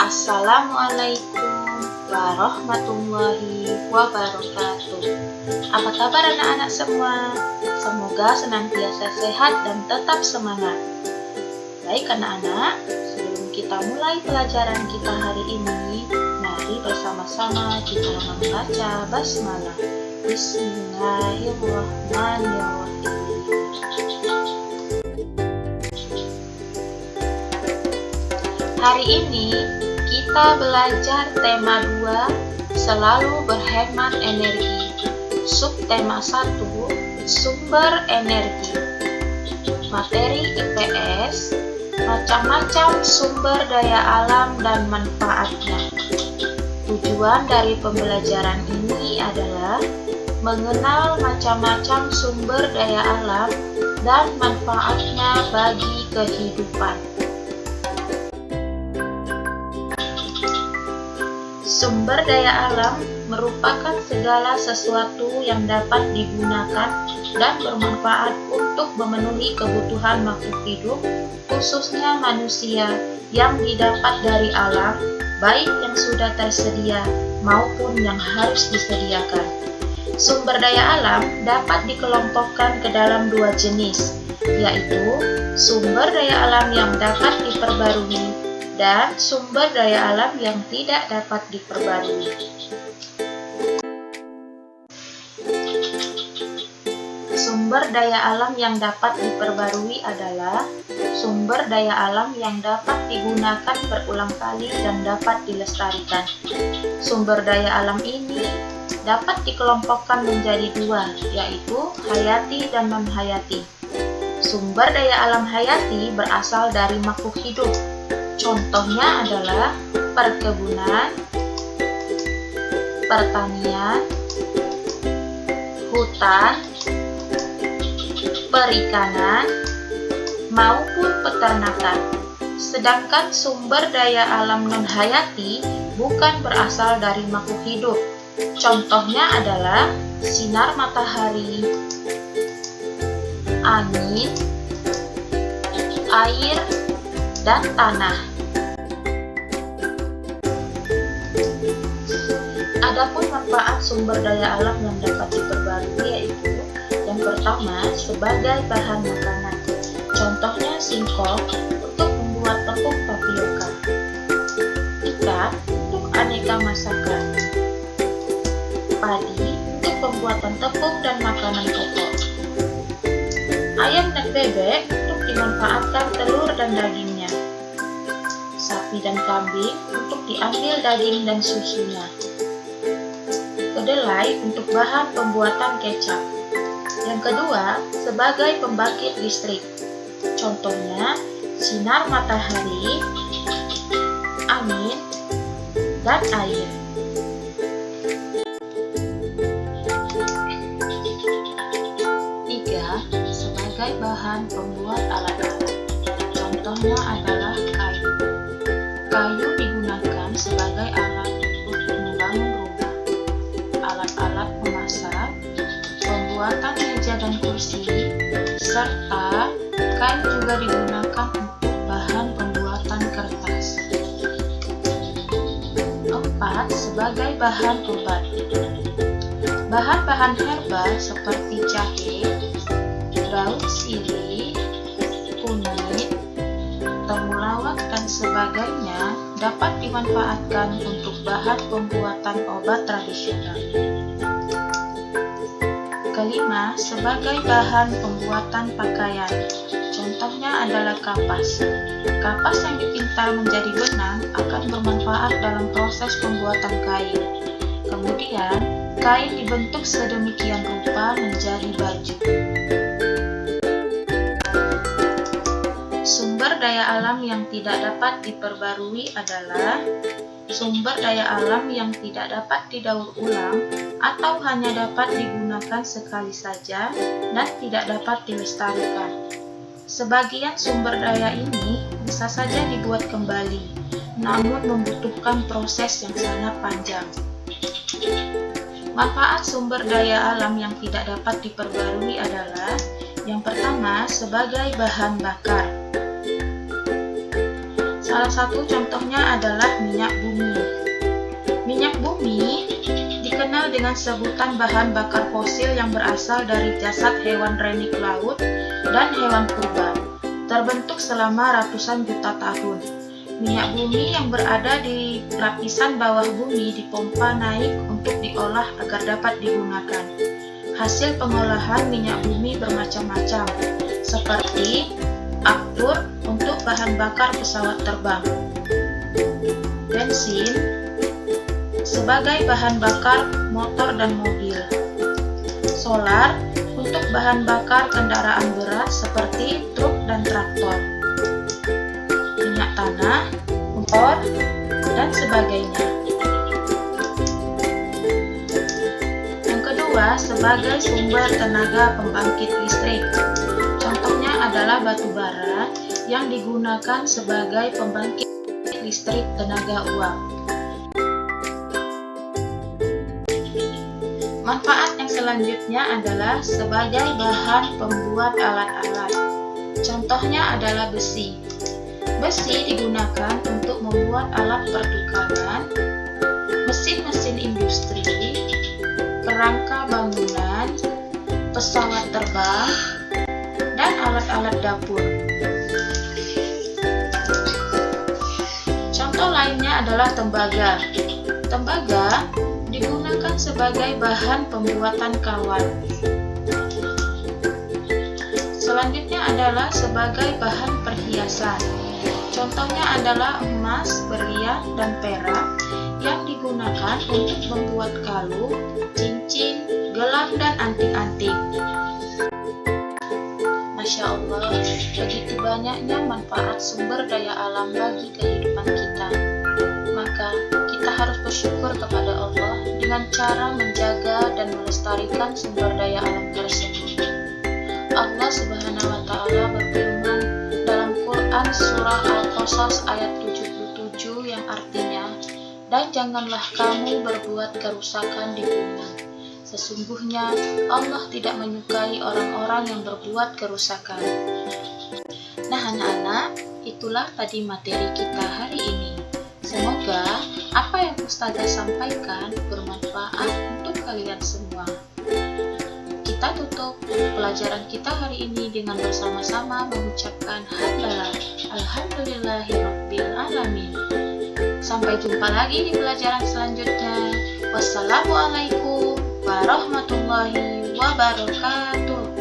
Assalamualaikum warahmatullahi wabarakatuh. Apa kabar anak-anak semua? Semoga senantiasa sehat dan tetap semangat. Baik anak-anak, sebelum kita mulai pelajaran kita hari ini, mari bersama-sama kita membaca basmalah. Bismillahirrahmanirrahim. Hari ini kita belajar tema 2, selalu berhemat energi. Subtema 1, sumber energi. Materi IPS, macam-macam sumber daya alam dan manfaatnya. Tujuan dari pembelajaran ini adalah mengenal macam-macam sumber daya alam dan manfaatnya bagi kehidupan. Sumber daya alam merupakan segala sesuatu yang dapat digunakan dan bermanfaat untuk memenuhi kebutuhan makhluk hidup, khususnya manusia, yang didapat dari alam, baik yang sudah tersedia maupun yang harus disediakan. Sumber daya alam dapat dikelompokkan ke dalam 2 jenis, yaitu sumber daya alam yang dapat diperbarui dan sumber daya alam yang tidak dapat diperbarui. Sumber daya alam yang dapat diperbarui adalah sumber daya alam yang dapat digunakan berulang kali dan dapat dilestarikan. Sumber daya alam ini dapat dikelompokkan menjadi 2, yaitu hayati dan non-hayati. Sumber daya alam hayati berasal dari makhluk hidup. Contohnya adalah perkebunan, pertanian, hutan, perikanan, maupun peternakan. Sedangkan sumber daya alam non-hayati bukan berasal dari makhluk hidup. Contohnya adalah sinar matahari, angin, air, dan tanah. Adapun manfaat sumber daya alam yang dapat diperbarui yaitu yang pertama sebagai bahan makanan. Contohnya singkong untuk membuat tepung tapioka, ikan untuk aneka masakan, padi untuk pembuatan tepung dan makanan pokok, ayam dan bebek untuk dimanfaatkan telur dan dagingnya, sapi dan kambing untuk diambil daging dan susunya, kedelai untuk bahan pembuatan kecap. Yang kedua, sebagai pembangkit listrik. Contohnya, sinar matahari, angin, dan air. Tiga, sebagai bahan pembuat alat-alat. Contohnya adalah kayu. Kayu digunakan sebagai alat untuk membangun rumah, alat-alat memasak, pembuatan meja dan kursi, serta kayu juga digunakan untuk bahan pembuatan kertas. 4. Sebagai bahan obat. Bahan-bahan herbal seperti jahe, daun sirih, kunyit, temulawak, dan sebagainya dapat dimanfaatkan untuk bahan pembuatan obat tradisional. Kelima, sebagai bahan pembuatan pakaian. Contohnya adalah kapas. Kapas yang dipintal menjadi benang akan bermanfaat dalam proses pembuatan kain. Kemudian, kain dibentuk sedemikian rupa menjadi baju. Sumber daya alam yang tidak dapat diperbarui adalah sumber daya alam yang tidak dapat didaur ulang atau hanya dapat digunakan sekali saja dan tidak dapat dilestarikan. Sebagian sumber daya ini bisa saja dibuat kembali, namun membutuhkan proses yang sangat panjang. Manfaat sumber daya alam yang tidak dapat diperbarui adalah yang pertama, sebagai bahan bakar. Salah satu contohnya adalah minyak bumi. Minyak bumi dikenal dengan sebutan bahan bakar fosil yang berasal dari jasad hewan renik laut dan hewan purba, terbentuk selama ratusan juta tahun. Minyak bumi yang berada di lapisan bawah bumi dipompa naik untuk diolah agar dapat digunakan. Hasil pengolahan minyak bumi bermacam-macam, seperti aftur untuk bahan bakar pesawat terbang, bensin sebagai bahan bakar motor dan mobil, solar untuk bahan bakar kendaraan berat seperti truk dan traktor, minyak tanah, kompor, dan sebagainya. Yang kedua, sebagai sumber tenaga pembangkit listrik. Contohnya adalah batu bara yang digunakan sebagai pembangkit listrik tenaga uap. Manfaat yang selanjutnya adalah sebagai bahan pembuat alat-alat. Contohnya adalah besi. Besi digunakan untuk membuat alat pertukangan, mesin-mesin industri, kerangka bangunan, pesawat terbang, dan alat-alat dapur. Contoh lainnya adalah tembaga. Tembaga digunakan sebagai bahan pembuatan kawat. Selanjutnya adalah sebagai bahan perhiasan. Contohnya adalah emas, berlian, dan perak yang digunakan untuk membuat kalung, cincin, gelang, dan anting-anting. Masya Allah, begitu banyaknya manfaat sumber daya alam bagi kehidupan kita. Maka kita harus bersyukur kepada Allah dengan cara menjaga dan melestarikan sumber daya alam tersebut. Allah Subhanahu wa Ta'ala berfirman dalam Quran Surah Al-Qasas ayat 77 yang artinya, "Dan janganlah kamu berbuat kerusakan di bumi. Sesungguhnya Allah tidak menyukai orang-orang yang berbuat kerusakan." Nah anak-anak, itulah tadi materi kita hari ini. Semoga apa yang Ustazah sampaikan bermanfaat untuk kalian semua. Kita tutup pelajaran kita hari ini dengan bersama-sama mengucapkan hamdalah, alhamdulillahirabbil alamin. Sampai jumpa lagi di pelajaran selanjutnya. Wassalamualaikum warahmatullahi wabarakatuh.